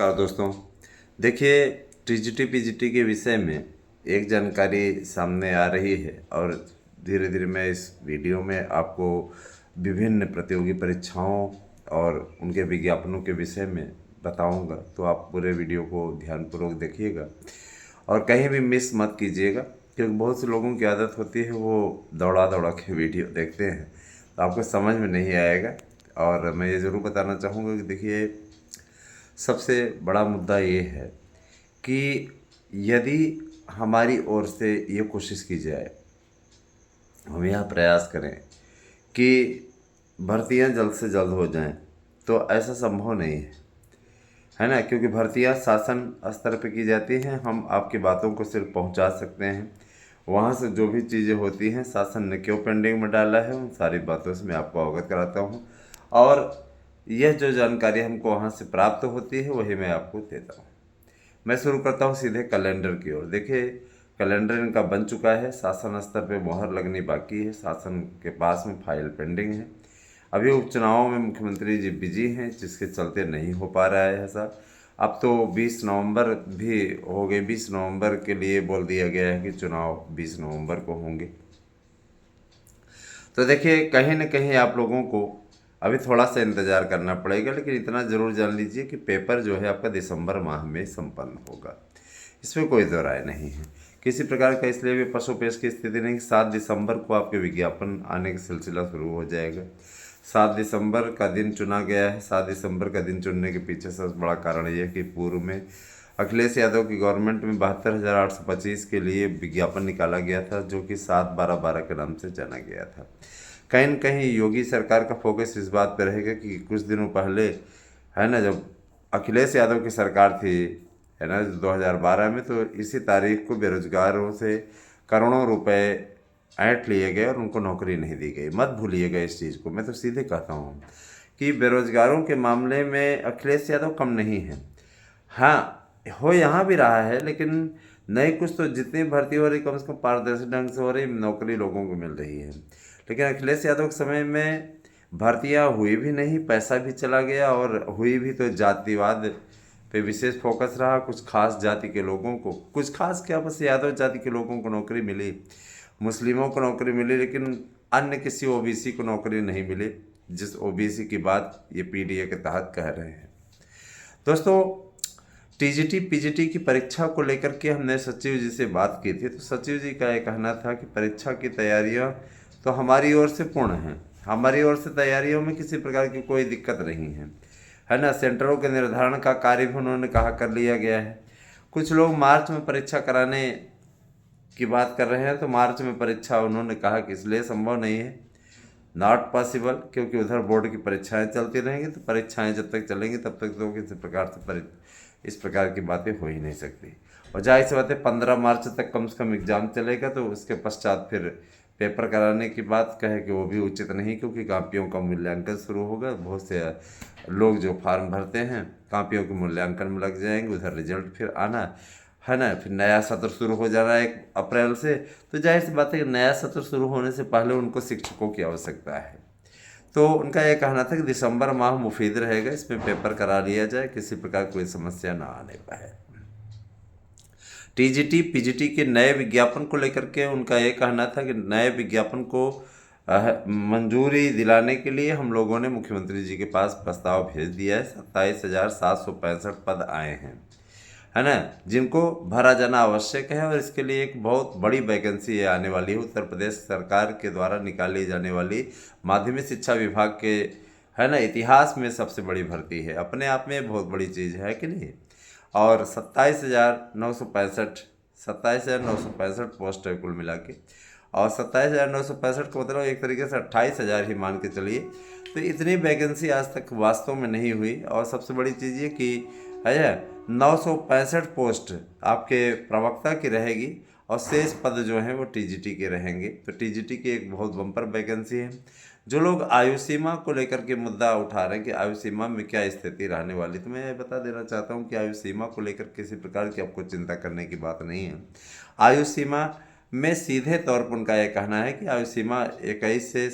नमस्कार दोस्तों। देखिए, टीजीटी पीजीटी के विषय में एक जानकारी सामने आ रही है और धीरे धीरे मैं इस वीडियो में आपको विभिन्न प्रतियोगी परीक्षाओं और उनके विज्ञापनों के विषय में बताऊंगा। तो आप पूरे वीडियो को ध्यानपूर्वक देखिएगा और कहीं भी मिस मत कीजिएगा, क्योंकि बहुत से लोगों की आदत होती है वो दौड़ा दौड़ा के वीडियो देखते हैं तो आपको समझ में नहीं आएगा। और मैं ये ज़रूर बताना चाहूँगा कि देखिए, सबसे बड़ा मुद्दा ये है कि यदि हमारी ओर से ये कोशिश की जाए, हम यह प्रयास करें कि भर्तियां जल्द से जल्द हो जाएं, तो ऐसा संभव नहीं है ना। क्योंकि भर्तियां शासन स्तर पे की जाती हैं, हम आपकी बातों को सिर्फ पहुंचा सकते हैं। वहाँ से जो भी चीज़ें होती हैं, शासन ने क्यों पेंडिंग में डाला है, उन सारी बातों से मैं आपको अवगत कराता हूँ। और यह जो जानकारी हमको वहाँ से प्राप्त होती है वही मैं आपको देता हूँ। मैं शुरू करता हूँ सीधे कैलेंडर की ओर। देखिए, कैलेंडर इनका बन चुका है, शासन स्तर पे मोहर लगनी बाकी है, शासन के पास में फाइल पेंडिंग है। अभी उपचुनावों में मुख्यमंत्री जी बिजी हैं, जिसके चलते नहीं हो पा रहा है ऐसा। अब तो 20 नवंबर भी हो गए, 20 नवंबर के लिए बोल दिया गया है कि चुनाव 20 नवंबर को होंगे। तो देखिए, कहीं न कहीं आप लोगों को अभी थोड़ा सा इंतज़ार करना पड़ेगा, लेकिन इतना ज़रूर जान लीजिए कि पेपर जो है आपका दिसंबर माह में संपन्न होगा। इसमें कोई दो राय नहीं है किसी प्रकार का। इसलिए भी पसोपेश की स्थिति नहीं। 7 दिसंबर को आपके विज्ञापन आने का सिलसिला शुरू हो जाएगा। 7 दिसंबर का दिन चुना गया है। 7 दिसंबर का दिन चुनने के पीछे सबसे बड़ा कारण ये है कि पूर्व में अखिलेश यादव की गवर्नमेंट में 72,825 के लिए विज्ञापन निकाला गया था, जो कि 7-12-12 के नाम से जाना गया था। कहीं न कहीं योगी सरकार का फोकस इस बात पर रहेगा कि कुछ दिनों पहले, है ना, जब अखिलेश यादव की सरकार थी, है ना, 2012 में, तो इसी तारीख को बेरोजगारों से करोड़ों रुपए ऐंठ लिए गए और उनको नौकरी नहीं दी गई। मत भूलिएगा इस चीज़ को। मैं तो सीधे कहता हूँ कि बेरोजगारों के मामले में अखिलेश यादव कम नहीं है। हाँ, हो यहाँ भी रहा है, लेकिन नई कुछ तो जितनी भर्ती हो रही कम से कम पारदर्शी ढंग से हो रही, नौकरी लोगों को मिल रही है। लेकिन अखिलेश यादव के समय में भर्तियाँ हुई भी नहीं, पैसा भी चला गया, और हुई भी तो जातिवाद पे विशेष फोकस रहा। कुछ खास जाति के लोगों को, कुछ खास क्या, बस यादव जाति के लोगों को नौकरी मिली, मुस्लिमों को नौकरी मिली, लेकिन अन्य किसी ओबीसी को नौकरी नहीं मिली, जिस ओबीसी की बात ये पीडीए के तहत कह रहे हैं। दोस्तों, टीजीटी पीजीटी की परीक्षा को लेकर के हमने सचिव जी से बात की थी, तो सचिव जी का ये कहना था कि परीक्षा की तैयारियां तो हमारी ओर से पूर्ण हैं, हमारी ओर से तैयारियों में किसी प्रकार की कोई दिक्कत नहीं है ना। सेंटरों के निर्धारण का कार्य भी उन्होंने कहा कर लिया गया है। कुछ लोग मार्च में परीक्षा कराने की बात कर रहे हैं, तो मार्च में परीक्षा उन्होंने कहा कि इसलिए संभव नहीं है, नॉट पॉसिबल, क्योंकि उधर बोर्ड की परीक्षाएं चलती रहेंगी। तो परीक्षाएं जब तक चलेंगी तब तक तो किसी प्रकार से इस प्रकार की बातें हो ही नहीं सकती। और जाहिर सी बात है, 15 मार्च तक कम से कम एग्ज़ाम चलेगा, तो उसके पश्चात फिर पेपर कराने की बात कहे कि वो भी उचित नहीं, क्योंकि कापियों का मूल्यांकन शुरू होगा। बहुत से लोग जो फार्म भरते हैं कापियों के मूल्यांकन में लग जाएंगे, उधर रिजल्ट फिर आना, है ना, फिर नया सत्र शुरू हो जाना 1 अप्रैल से। तो जाहिर सी बात है कि नया सत्र शुरू होने से पहले उनको शिक्षकों की आवश्यकता है। तो उनका यह कहना था कि दिसंबर माह मुफीद रहेगा, इसमें पेपर करा लिया जाए, किसी प्रकार कोई समस्या ना आने पाए। टीजीटी पीजीटी के नए विज्ञापन को लेकर के उनका ये कहना था कि नए विज्ञापन को मंजूरी दिलाने के लिए हम लोगों ने मुख्यमंत्री जी के पास प्रस्ताव भेज दिया है। 27,765 पद आए हैं, है ना, जिनको भरा जाना आवश्यक है। और इसके लिए एक बहुत बड़ी वैकेंसी आने वाली है। उत्तर प्रदेश सरकार के द्वारा निकाली जाने वाली माध्यमिक शिक्षा विभाग के, है ना, इतिहास में सबसे बड़ी भर्ती है। अपने आप में बहुत बड़ी चीज़ है कि नहीं। और 27,965 पोस्ट है कुल मिला के। और 27,965 का मतलब एक तरीके से 28,000 ही मान के चलिए। तो इतनी वैकेंसी आज तक वास्तव में नहीं हुई। और सबसे बड़ी चीज़ ये कि है 965 पोस्ट आपके प्रवक्ता की रहेगी, और शेष पद जो हैं वो टीजीटी के रहेंगे। तो टीजीटी की एक बहुत बम्पर वैकेंसी है। जो लोग आयु सीमा को लेकर के मुद्दा उठा रहे हैं कि आयु सीमा में क्या स्थिति रहने वाली, तो मैं बता देना चाहता हूं कि आयु सीमा को लेकर किसी प्रकार की आपको चिंता करने की बात नहीं है। आयु सीमा में सीधे तौर पर उनका यह कहना है कि आयु सीमा 21 से,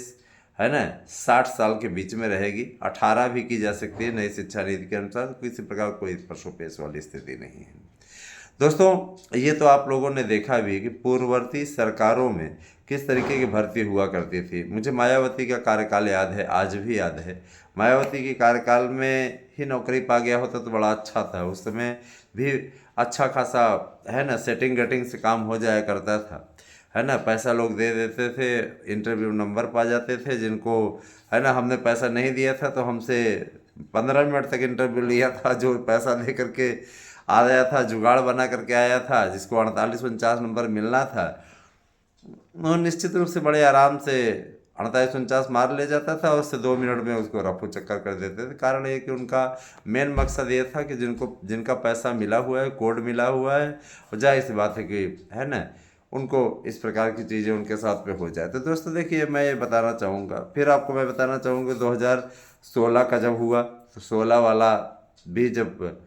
है ना, 60 साल के बीच में रहेगी। 18 भी की जा सकती है नई शिक्षा नीति के अनुसार। किसी प्रकार कोई पशुपेश वाली स्थिति नहीं है। दोस्तों, ये तो आप लोगों ने देखा भी कि पूर्ववर्ती सरकारों में किस तरीके की भर्ती हुआ करती थी। मुझे मायावती का कार्यकाल याद है, आज भी याद है। मायावती के कार्यकाल में ही नौकरी पा गया होता तो बड़ा अच्छा था। उस समय भी अच्छा खासा, है ना, सेटिंग गेटिंग से काम हो जाया करता था, है ना। पैसा लोग दे देते थे, इंटरव्यू नंबर पा जाते थे। जिनको, है ना, हमने पैसा नहीं दिया था तो हमसे 15 मिनट तक इंटरव्यू लिया था। जो पैसा दे करके आया था, जुगाड़ बना करके आया था, जिसको 48-49 नंबर मिलना था, वो निश्चित रूप से बड़े आराम से 48-49 मार ले जाता था और उससे 2 मिनट में उसको रफू चक्कर कर देते थे। कारण ये कि उनका मेन मकसद ये था कि जिनका पैसा मिला हुआ है, कोड मिला हुआ है, और जाहिर सी बात है कि, है ना, उनको इस प्रकार की चीज़ें उनके साथ में हो जाए। तो दोस्तों देखिए, मैं ये बताना चाहूँगा, फिर आपको मैं बताना चाहूँगा 2016 का जब हुआ तो 16 वाला भी जब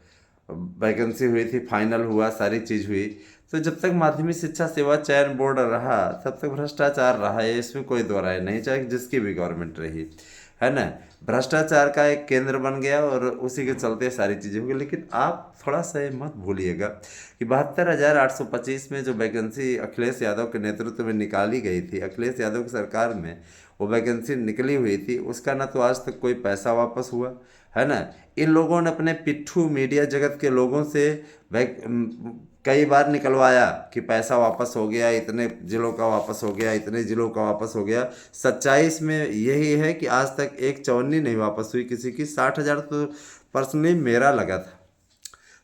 वैकेंसी हुई थी, फाइनल हुआ, सारी चीज़ हुई, तो जब तक माध्यमिक शिक्षा सेवा चयन बोर्ड रहा तब तक भ्रष्टाचार रहा है, इसमें कोई दो राय नहीं, चाहे जिसकी भी गवर्नमेंट रही, है ना। भ्रष्टाचार का एक केंद्र बन गया और उसी के चलते सारी चीज़ें हो गई। लेकिन आप थोड़ा सा ये मत भूलिएगा कि 72,825 में जो वैकेंसी अखिलेश यादव के नेतृत्व में निकाली गई थी, अखिलेश यादव की सरकार में वो वैकेंसी निकली हुई थी, उसका ना तो आज तक कोई पैसा वापस हुआ, है ना। इन लोगों ने अपने पिट्ठू मीडिया जगत के लोगों से कई बार निकलवाया कि पैसा वापस हो गया, इतने जिलों का वापस हो गया, इतने जिलों का वापस हो गया। सच्चाई इसमें यही है कि आज तक एक चवन्नी नहीं वापस हुई किसी की। 60,000 तो पर्सनली मेरा लगा था,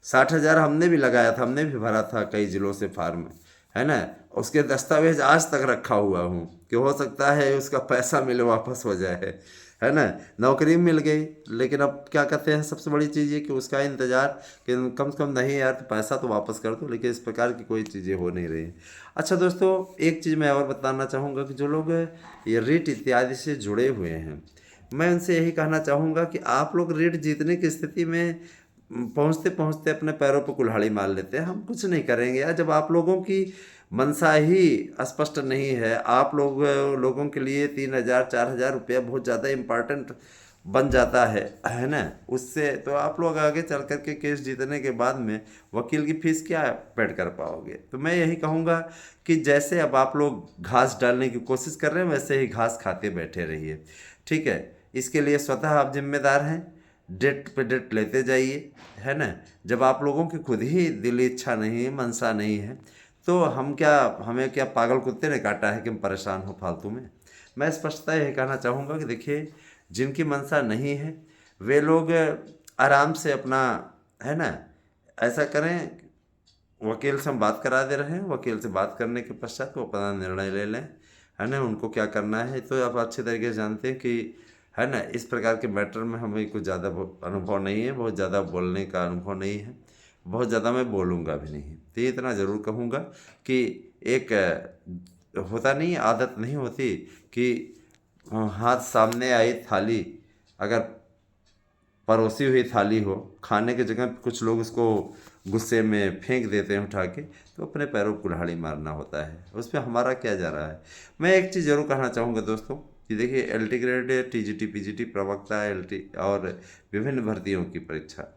60,000 हमने भी लगाया था, हमने भी भरा था कई जिलों से फार्म, है ना। उसके दस्तावेज आज तक रखा हुआ हूँ कि हो सकता है उसका पैसा मिले, वापस हो जाए, है ना। नौकरी मिल गई, लेकिन अब क्या कहते हैं, सबसे बड़ी चीज़ ये कि उसका इंतज़ार कि कम से कम नहीं यार तो पैसा तो वापस कर दो, लेकिन इस प्रकार की कोई चीज़ें हो नहीं रही। अच्छा दोस्तों, एक चीज़ मैं और बताना चाहूँगा कि जो लोग ये रीट इत्यादि से जुड़े हुए हैं, मैं उनसे यही कहना चाहूँगा कि आप लोग रीट जीतने की स्थिति में पहुँचते पहुँचते अपने पैरों पर कुल्हाड़ी मार लेते हैं। हम कुछ नहीं करेंगे यार, जब आप लोगों की मनसा ही स्पष्ट नहीं है। आप लोगों के लिए 3,000-4,000 रुपया बहुत ज़्यादा इम्पॉर्टेंट बन जाता है ना। उससे तो आप लोग आगे चल कर के केस जीतने के बाद में वकील की फीस क्या पेड कर पाओगे। तो मैं यही कहूँगा कि जैसे अब आप लोग घास डालने की कोशिश कर रहे हैं, वैसे ही घास खाते बैठे रहिए, ठीक है। इसके लिए स्वतः आप जिम्मेदार हैं, डेट पे डेट लेते जाइए, है ना। जब आप लोगों की खुद ही दिली इच्छा नहीं है, मनसा नहीं है, तो हमें क्या पागल कुत्ते ने काटा है कि हम परेशान हो फालतू में। मैं स्पष्टता यही कहना चाहूँगा कि देखिए, जिनकी मनसा नहीं है वे लोग आराम से अपना, है ना, ऐसा करें, वकील से हम बात करा दे रहे हैं, वकील से बात करने के पश्चात वो अपना निर्णय ले लें, है ना। उनको क्या करना है तो आप अच्छे तरीके से जानते हैं कि, है ना, इस प्रकार के मैटर में हमें कुछ ज़्यादा अनुभव नहीं है, बहुत ज़्यादा बोलने का अनुभव नहीं है, बहुत ज़्यादा मैं बोलूँगा भी नहीं। तो ये इतना ज़रूर कहूँगा कि एक होता नहीं, आदत नहीं होती कि हाथ सामने आई थाली, अगर परोसी हुई थाली हो, खाने की जगह पे कुछ लोग उसको गुस्से में फेंक देते हैं उठा के, तो अपने पैरों को कुल्हाड़ी मारना होता है। उस पर हमारा क्या जा रहा है। मैं एक चीज़ ज़रूर कहना चाहूँगा दोस्तों कि देखिए, LT ग्रेड, TGT PGT प्रवक्ता, LT और विभिन्न भर्तियों की परीक्षा,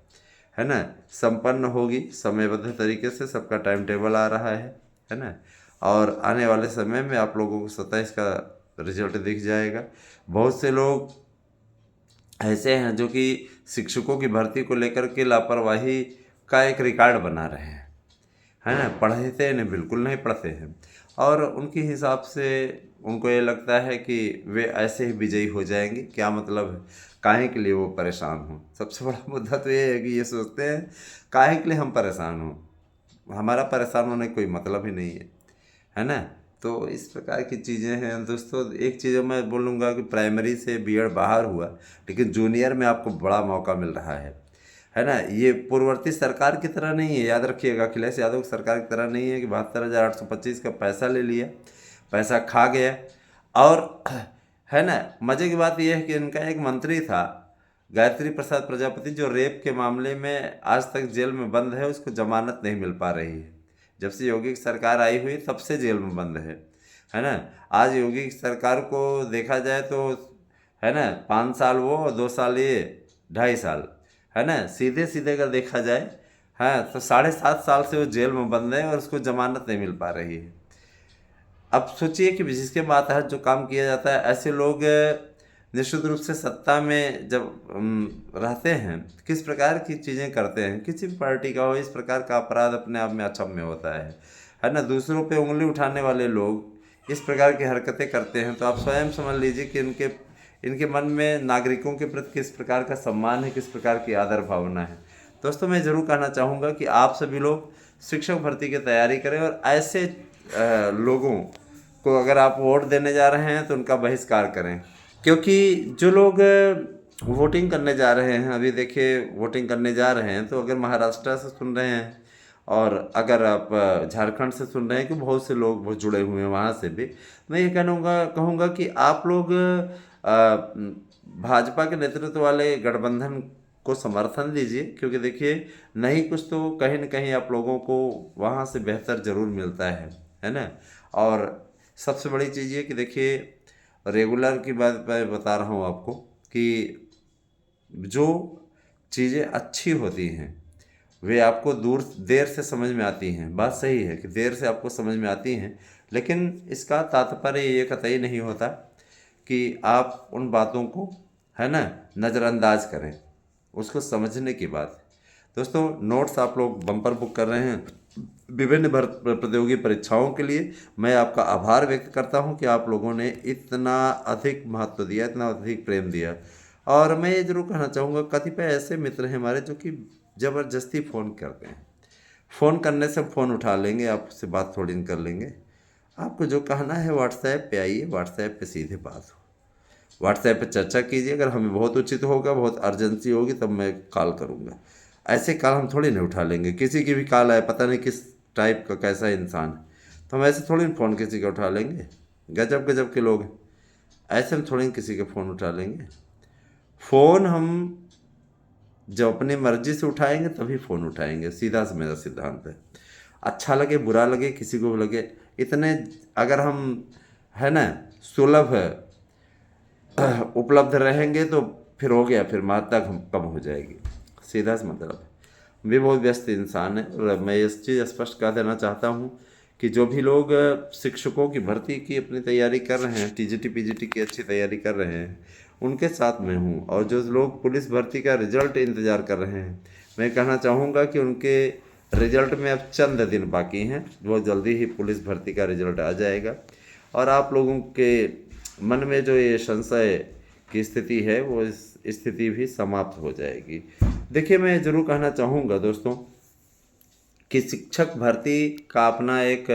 है ना, संपन्न होगी समयबद्ध तरीके से। सबका टाइम टेबल आ रहा है ना। और आने वाले समय में आप लोगों को स्वतः इसका रिजल्ट दिख जाएगा। बहुत से लोग ऐसे हैं जो कि शिक्षकों की भर्ती को लेकर के लापरवाही का एक रिकॉर्ड बना रहे हैं, है ना। पढ़ते नहीं, बिल्कुल नहीं पढ़ते हैं, और उनके हिसाब से उनको ये लगता है कि वे ऐसे ही विजयी हो जाएंगे। क्या मतलब है, काहे के लिए वो परेशान हों। सबसे बड़ा मुद्दा तो ये है कि ये सोचते हैं काहे के लिए हम परेशान हों, हमारा परेशान होने का कोई मतलब ही नहीं है ना। तो इस प्रकार की चीज़ें हैं दोस्तों। एक चीज़ मैं बोलूँगा कि प्राइमरी से B.Ed बाहर हुआ, लेकिन जूनियर में आपको बड़ा मौका मिल रहा है ना। ये पूर्ववर्ती सरकार की तरह नहीं है, याद रखिएगा, अखिलेश यादव की सरकार की तरह नहीं है कि 72,825 का पैसा ले लिया, पैसा खा गया। और है ना, मज़े की बात यह है कि इनका एक मंत्री था, गायत्री प्रसाद प्रजापति, जो रेप के मामले में आज तक जेल में बंद है, उसको जमानत नहीं मिल पा रही है। जब से योगी की सरकार आई हुई तब से जेल में बंद है ना। आज योगी की सरकार को देखा जाए तो है ना, 5 साल वो और 2 साल ये, 2.5 साल, है ना। सीधे सीधे अगर देखा जाए, हाँ, तो 7.5 साल से वो जेल में बंद है और उसको जमानत नहीं मिल पा रही है। अब सोचिए कि जिसके मातहत जो काम किया जाता है, ऐसे लोग निश्चित रूप से सत्ता में जब रहते हैं, किस प्रकार की चीज़ें करते हैं। किसी भी पार्टी का हो, इस प्रकार का अपराध अपने आप में अक्षम्य होता है ना। दूसरों पे उंगली उठाने वाले लोग इस प्रकार की हरकतें करते हैं, तो आप स्वयं समझ लीजिए कि इनके इनके मन में नागरिकों के प्रति किस प्रकार का सम्मान है, किस प्रकार की आदर भावना है। दोस्तों, मैं ज़रूर कहना चाहूँगा कि आप सभी लोग शिक्षक भर्ती की तैयारी करें, और ऐसे लोगों को अगर आप वोट देने जा रहे हैं तो उनका बहिष्कार करें। क्योंकि जो लोग वोटिंग करने जा रहे हैं, अभी देखिए वोटिंग करने जा रहे हैं, तो अगर महाराष्ट्र से सुन रहे हैं और अगर आप झारखंड से सुन रहे हैं, कि बहुत से लोग बहुत जुड़े हुए हैं वहाँ से भी, मैं ये कहूँगा कि आप लोग भाजपा के नेतृत्व वाले गठबंधन को समर्थन दीजिए। क्योंकि देखिए, नहीं कुछ तो कहीं न कहीं आप लोगों को वहाँ से बेहतर ज़रूर मिलता है ना। और सबसे बड़ी चीज़ ये कि देखिए, रेगुलर की बात मैं बता रहा हूँ आपको, कि जो चीज़ें अच्छी होती हैं वे आपको देर से समझ में आती हैं। बात सही है कि देर से आपको समझ में आती हैं, लेकिन इसका तात्पर्य ये कतई नहीं होता कि आप उन बातों को, है ना, नज़रअंदाज करें। उसको समझने की बात है। दोस्तों, नोट्स आप लोग बम्पर बुक कर रहे हैं विभिन्न प्रतियोगी परीक्षाओं के लिए। मैं आपका आभार व्यक्त करता हूं कि आप लोगों ने इतना अधिक महत्व दिया, इतना अधिक प्रेम दिया। और मैं ये जरूर कहना चाहूँगा, कतिपय ऐसे मित्र हैं हमारे जो कि ज़बरदस्ती फ़ोन करते हैं। फ़ोन करने से फ़ोन उठा लेंगे, आपसे बात थोड़ी नहीं कर लेंगे। आपको जो कहना है व्हाट्सएप पे आइए, व्हाट्सएप पे सीधे बात हो, व्हाट्सएप पे चर्चा कीजिए। अगर हमें बहुत उचित होगा, बहुत अर्जेंसी होगी, तब मैं कॉल करूँगा। ऐसे कॉल हम थोड़ी नहीं उठा लेंगे। किसी की भी कॉल आए, पता नहीं किस टाइप का कैसा इंसान है, तो हम ऐसे थोड़ी ना फ़ोन किसी का उठा लेंगे। गजब गजब के लोग हैं, ऐसे हम थोड़ी ना किसी का फ़ोन उठा लेंगे। फ़ोन हम जब अपनी मर्जी से उठाएंगे तभी फ़ोन उठाएंगे, सीधा से मेरा सिद्धांत है। अच्छा लगे बुरा लगे, किसी को भी लगे, इतने अगर हम, है ना, सुलभ उपलब्ध रहेंगे तो फिर हो गया, फिर मात्रा कम हो जाएगी। सीधा सा मतलब है। भी बहुत व्यस्त इंसान है, और मैं इस चीज़ स्पष्ट कर देना चाहता हूँ कि जो भी लोग शिक्षकों की भर्ती की अपनी तैयारी कर रहे हैं, टीजीटी पीजीटी की अच्छी तैयारी कर रहे हैं, उनके साथ मैं हूँ। और जो लोग पुलिस भर्ती का रिजल्ट इंतज़ार कर रहे हैं, मैं कहना चाहूँगा कि उनके रिजल्ट में अब चंद दिन बाकी हैं। बहुत जल्दी ही पुलिस भर्ती का रिजल्ट आ जाएगा, और आप लोगों के मन में जो ये संशय की स्थिति है, वो इस स्थिति भी समाप्त हो जाएगी। देखिए, मैं ज़रूर कहना चाहूँगा दोस्तों कि शिक्षक भर्ती का अपना एक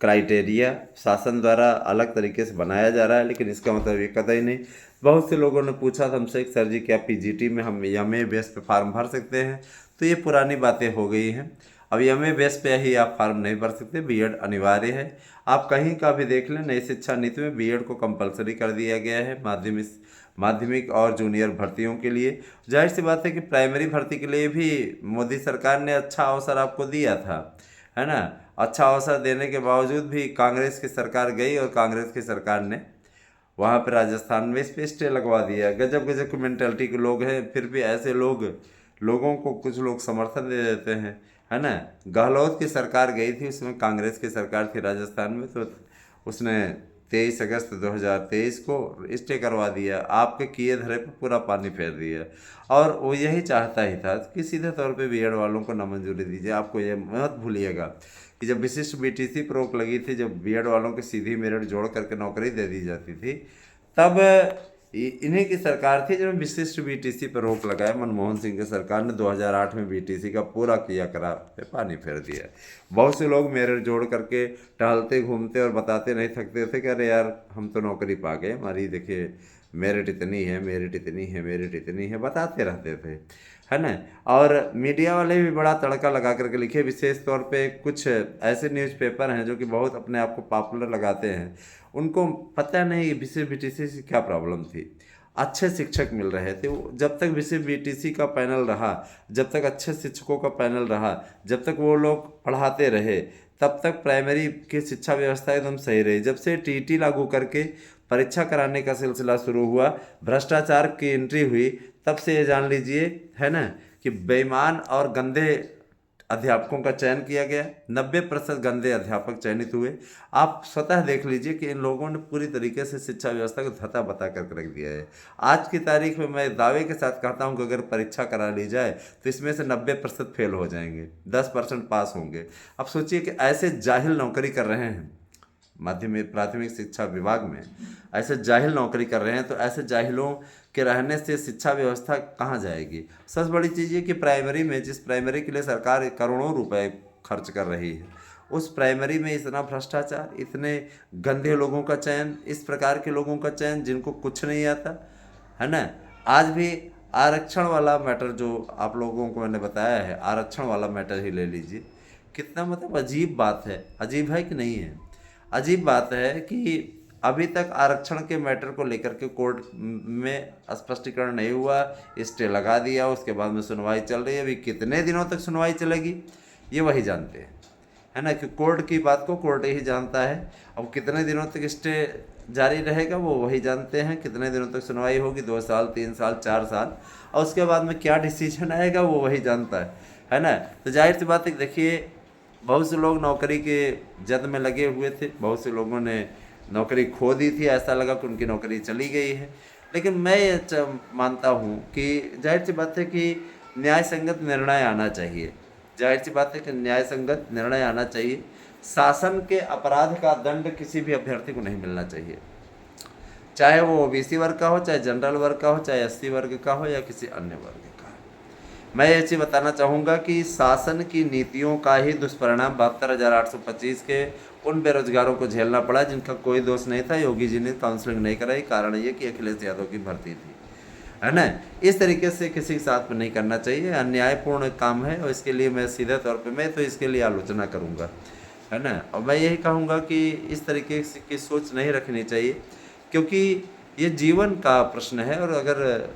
क्राइटेरिया शासन द्वारा अलग तरीके से बनाया जा रहा है, लेकिन इसका मतलब ये कतई नहीं। बहुत से लोगों ने पूछा था हमसे कि सर जी, क्या पीजीटी में हम एमए बेस पे फार्म भर सकते हैं? तो ये पुरानी बातें हो गई हैं। अब एमए बेस पे ही आप फार्म नहीं भर सकते, बीएड अनिवार्य है। आप कहीं का भी देख लें, नई शिक्षा नीति में बीएड को कंपलसरी कर दिया गया है माध्यमिक और जूनियर भर्तियों के लिए। जाहिर सी बात है कि प्राइमरी भर्ती के लिए भी मोदी सरकार ने अच्छा अवसर आपको दिया था, है ना। अच्छा अवसर देने के बावजूद भी कांग्रेस की सरकार गई, और कांग्रेस की सरकार ने वहाँ पर राजस्थान में इस पे स्टे लगवा दिया। गजब गजब की मेंटेलिटी के लोग हैं, फिर भी ऐसे लोगों को कुछ लोग समर्थन दे देते हैं, है ना। गहलोत की सरकार गई थी, उसमें कांग्रेस की सरकार थी राजस्थान में, तो उसने 23 अगस्त 2023 को स्टे करवा दिया, आपके किए धरे पर पूरा पानी फेर दिया। और वो यही चाहता ही था कि सीधे तौर पे बीएड वालों को न मंजूरी दीजिए। आपको ये मत भूलिएगा कि जब विशिष्ट बीटीसी पर रोक लगी थी, जब बीएड वालों की सीधी मेरिट जोड़ करके नौकरी दे दी जाती थी, तब इन्हीं की सरकार थी जब विशिष्ट बीटीसी पर रोक लगाए। मनमोहन सिंह की सरकार ने 2008 में बीटीसी का पूरा किया करा पे पानी फेर दिया। बहुत से लोग मेरिट जोड़ करके टहलते घूमते और बताते नहीं थकते थे कि अरे यार, हम तो नौकरी पा गए, हमारी देखिए मेरिट इतनी है, मेरिट इतनी है, मेरिट इतनी है, बताते रहते थे, है ना। और मीडिया वाले भी बड़ा तड़का लगा करके लिखे। विशेष तौर पे कुछ ऐसे न्यूज़पेपर हैं जो कि बहुत अपने आप को पॉपुलर लगाते हैं, उनको पता नहीं विशेष बीटीसी से क्या प्रॉब्लम थी। अच्छे शिक्षक मिल रहे थे, जब तक विशेष बीटीसी का पैनल रहा, जब तक अच्छे शिक्षकों का पैनल रहा, जब तक वो लोग पढ़ाते रहे, तब तक प्राइमरी की शिक्षा व्यवस्था एकदम सही रही। जब से टीटी लागू करके परीक्षा कराने का सिलसिला शुरू हुआ, भ्रष्टाचार की एंट्री हुई, तब से ये जान लीजिए, है ना, कि बेईमान और गंदे अध्यापकों का चयन किया गया। 90% गंदे अध्यापक चयनित हुए। आप स्वतः देख लीजिए कि इन लोगों ने पूरी तरीके से शिक्षा व्यवस्था को धता बता कर रख दिया है। आज की तारीख में मैं दावे के साथ कहता हूं कि अगर परीक्षा करा ली जाए तो इसमें से 90% फेल हो जाएंगे, 10% पास होंगे। अब सोचिए कि ऐसे जाहिल नौकरी कर रहे हैं माध्यमिक प्राथमिक शिक्षा विभाग में, ऐसे जाहिल नौकरी कर रहे हैं, तो ऐसे जाहिलों के रहने से शिक्षा व्यवस्था कहाँ जाएगी। सबसे बड़ी चीज़ ये कि प्राइमरी में, जिस प्राइमरी के लिए सरकार करोड़ों रुपए खर्च कर रही है, उस प्राइमरी में इतना भ्रष्टाचार, इतने गंदे लोगों का चयन, इस प्रकार के लोगों का चयन जिनको कुछ नहीं आता, है ना। आज भी आरक्षण वाला मैटर जो आप लोगों को मैंने बताया है, आरक्षण वाला मैटर ही ले लीजिए, कितना मतलब अजीब बात है। अजीब है कि नहीं है? अजीब बात है कि अभी तक आरक्षण के मैटर को लेकर के कोर्ट में स्पष्टीकरण नहीं हुआ, स्टे लगा दिया, उसके बाद में सुनवाई चल रही है। अभी कितने दिनों तक सुनवाई चलेगी ये वही जानते हैं, है ना, कि कोर्ट की बात को कोर्ट ही जानता है। अब कितने दिनों तक स्टे जारी रहेगा वो वही जानते हैं, कितने दिनों तक सुनवाई होगी, 2 साल, 3 साल, 4 साल, और उसके बाद में क्या डिसीजन आएगा वो वही जानता है ना। तो जाहिर सी बात है, देखिए बहुत से लोग नौकरी के जद में लगे हुए थे, बहुत से लोगों ने नौकरी खो दी थी, ऐसा लगा कि उनकी नौकरी चली गई है। लेकिन मैं ये मानता हूँ कि जाहिर सी बात है कि न्याय संगत निर्णय आना चाहिए। जाहिर सी बात है कि न्याय संगत निर्णय आना चाहिए। शासन के अपराध का दंड किसी भी अभ्यर्थी को नहीं मिलना चाहिए, चाहे वो ओबीसी वर्ग का हो, चाहे जनरल वर्ग का हो, चाहे एससी वर्ग का हो या किसी अन्य वर्ग का। मैं ये चीज़ बताना चाहूँगा कि शासन की नीतियों का ही दुष्परिणाम 72,825 के उन बेरोजगारों को झेलना पड़ा जिनका कोई दोष नहीं था। योगी जी ने काउंसलिंग नहीं कराई, कारण ये कि अखिलेश यादव की भर्ती थी, है ना। इस तरीके से किसी के साथ में नहीं करना चाहिए, अन्यायपूर्ण काम है, और इसके लिए मैं सीधे तौर पे मैं तो इसके लिए आलोचना करूँगा, है ना। और मैं यही कहूँगा कि इस तरीके की सोच नहीं रखनी चाहिए, क्योंकि ये जीवन का प्रश्न है, और अगर,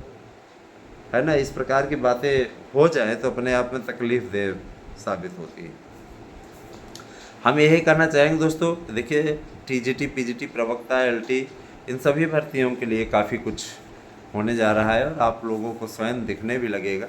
है ना, इस प्रकार की बातें हो जाए तो अपने आप में तकलीफ दे साबित होती है। हम यही करना चाहेंगे दोस्तों, देखिए टीजीटी, पीजीटी, प्रवक्ता, एलटी, इन सभी भर्तियों के लिए काफ़ी कुछ होने जा रहा है और आप लोगों को स्वयं दिखने भी लगेगा।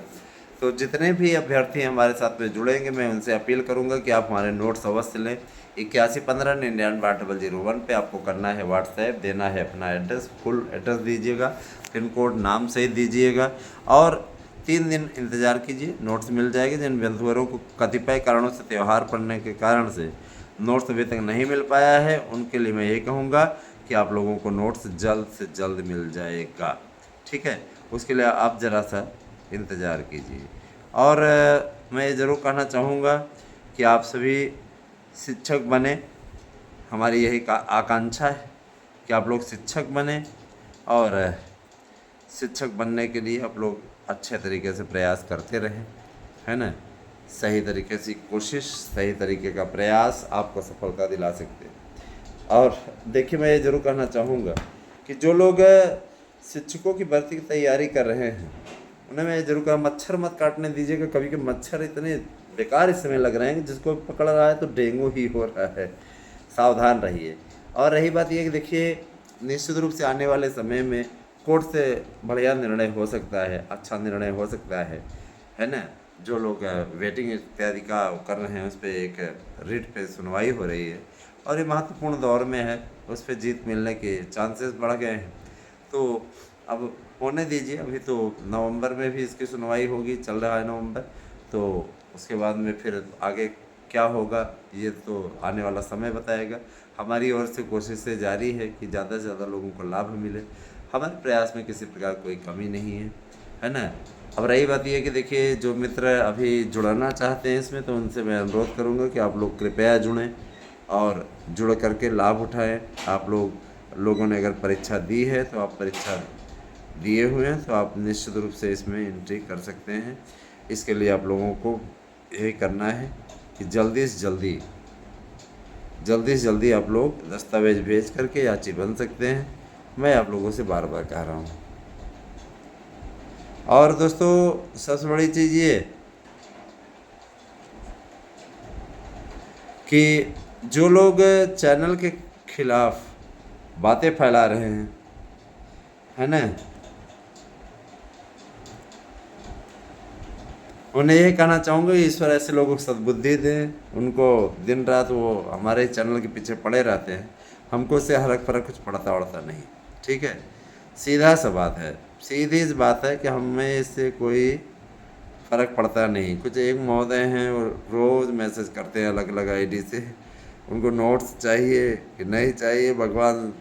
तो जितने भी अभ्यर्थी हमारे साथ में जुड़ेंगे, मैं उनसे अपील करूंगा कि आप हमारे नोट्स अवश्य लें। 8115998001 पे आपको करना है व्हाट्सएप, देना है अपना एड्रेस, फुल एड्रेस दीजिएगा, पिन कोड नाम सहित दीजिएगा, और 3 दिन इंतज़ार कीजिए, नोट्स मिल जाएंगे। जिन बंधुओं को कतिपय कारणों से, त्यौहार पड़ने के कारण से नोट्स अभी तक नहीं मिल पाया है, उनके लिए मैं यही कहूँगा कि आप लोगों को नोट्स जल्द से जल्द मिल जाएगा, ठीक है। उसके लिए आप ज़रा सा इंतज़ार कीजिए। और मैं ज़रूर कहना चाहूँगा कि आप सभी शिक्षक बने, हमारी यही आकांक्षा है कि आप लोग शिक्षक बने, और शिक्षक बनने के लिए आप लोग अच्छे तरीके से प्रयास करते रहें, है ना। सही तरीके से कोशिश, सही तरीके का प्रयास आपको सफलता दिला सकते हैं। और देखिए मैं ये ज़रूर कहना चाहूँगा कि जो लोग शिक्षकों की भर्ती की तैयारी कर रहे हैं, उन्हें मैं ज़रूर कहा, मच्छर मत काटने दीजिएगा कभी, कि मच्छर इतने बेकार इस समय लग रहे हैं कि जिसको पकड़ रहा है तो डेंगू ही हो रहा है। सावधान रहिए। और रही बात यह कि देखिए, निश्चित रूप से आने वाले समय में कोर्ट से बढ़िया निर्णय हो सकता है, अच्छा निर्णय हो सकता है ना। जो लोग वेटिंग इत्यादि का कर रहे हैं, उस पर एक रिट पे सुनवाई हो रही है, और ये महत्वपूर्ण दौर में है, उस पर जीत मिलने के चांसेस बढ़ गए हैं। तो अब होने दीजिए, अभी तो नवंबर में भी इसकी सुनवाई होगी, चल रहा है नवंबर, तो उसके बाद में फिर आगे क्या होगा ये तो आने वाला समय बताएगा। हमारी ओर से कोशिशें जारी है कि ज़्यादा से ज़्यादा लोगों को लाभ मिले, हमारे प्रयास में किसी प्रकार कोई कमी नहीं है ना। अब रही बात यह कि देखिए, जो मित्र अभी जुड़ना चाहते हैं इसमें, तो उनसे मैं अनुरोध करूंगा कि आप लोग कृपया जुड़ें और जुड़ करके लाभ उठाएं। आप लोगों ने अगर परीक्षा दी है तो आप परीक्षा दिए हुए हैं तो आप निश्चित रूप से इसमें एंट्री कर सकते हैं। इसके लिए आप लोगों को यही करना है कि जल्दी से जल्दी आप लोग दस्तावेज भेज करके याची बन सकते हैं। मैं आप लोगों से बार बार कह रहा हूँ। और दोस्तों सबसे बड़ी चीज़ ये कि जो लोग चैनल के खिलाफ बातें फैला रहे हैं, है ना। उन्हें ये कहना चाहूँगा कि ईश्वर ऐसे लोगों को सद्बुद्धि दें, उनको दिन रात वो हमारे चैनल के पीछे पड़े रहते हैं, हमको उससे हरक फरक कुछ पड़ता उड़ता नहीं, ठीक है। सीधा सा बात है, सीधी सी बात है कि हमें इससे कोई फ़र्क पड़ता नहीं। कुछ एक महोदय हैं वो रोज़ मैसेज करते हैं अलग अलग आईडी से, उनको नोट्स चाहिए कि नहीं चाहिए, भगवान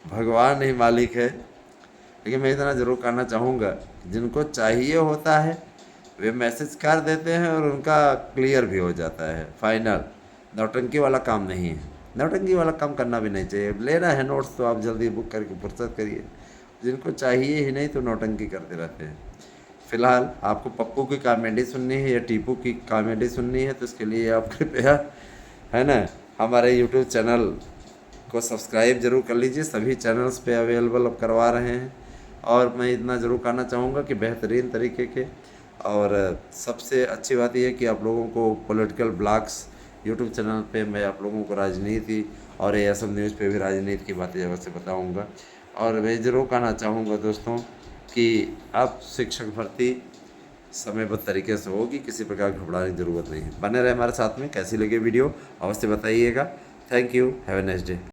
भगवान ही मालिक है। लेकिन मैं इतना ज़रूर कहना चाहूँगा, जिनको चाहिए होता है वे मैसेज कर देते हैं और उनका क्लियर भी हो जाता है, फाइनल। नौटंकी वाला काम नहीं है, नौटंकी वाला काम करना भी नहीं चाहिए। लेना है नोट्स तो आप जल्दी बुक करके फुर्सत करिए, जिनको चाहिए ही नहीं तो नौटंकी करते रहते हैं। फ़िलहाल आपको पप्पू की कॉमेडी सुननी है या टीपू की कॉमेडी सुननी है तो इसके लिए आप कृपया, है ना, हमारे यूट्यूब चैनल को सब्सक्राइब जरूर कर लीजिए। सभी चैनल्स पे अवेलेबल अब करवा रहे हैं। और मैं इतना ज़रूर कहना चाहूँगा कि बेहतरीन तरीके के, और सबसे अच्छी बात यह है कि आप लोगों को पॉलिटिकल ब्लॉग्स यूट्यूब चैनल पे मैं आप लोगों को राजनीति और ASM न्यूज़ पे भी राजनीति की बातें अवश्य बताऊँगा। और मैं ज़रूर कहना चाहूँगा दोस्तों कि अब शिक्षक भर्ती समयबद्ध तरीके से होगी, किसी प्रकार घबराने की ज़रूरत नहीं है। बने रहे हमारे साथ में। कैसी लगी वीडियो अवश्य बताइएगा। Thank you, have a nice day.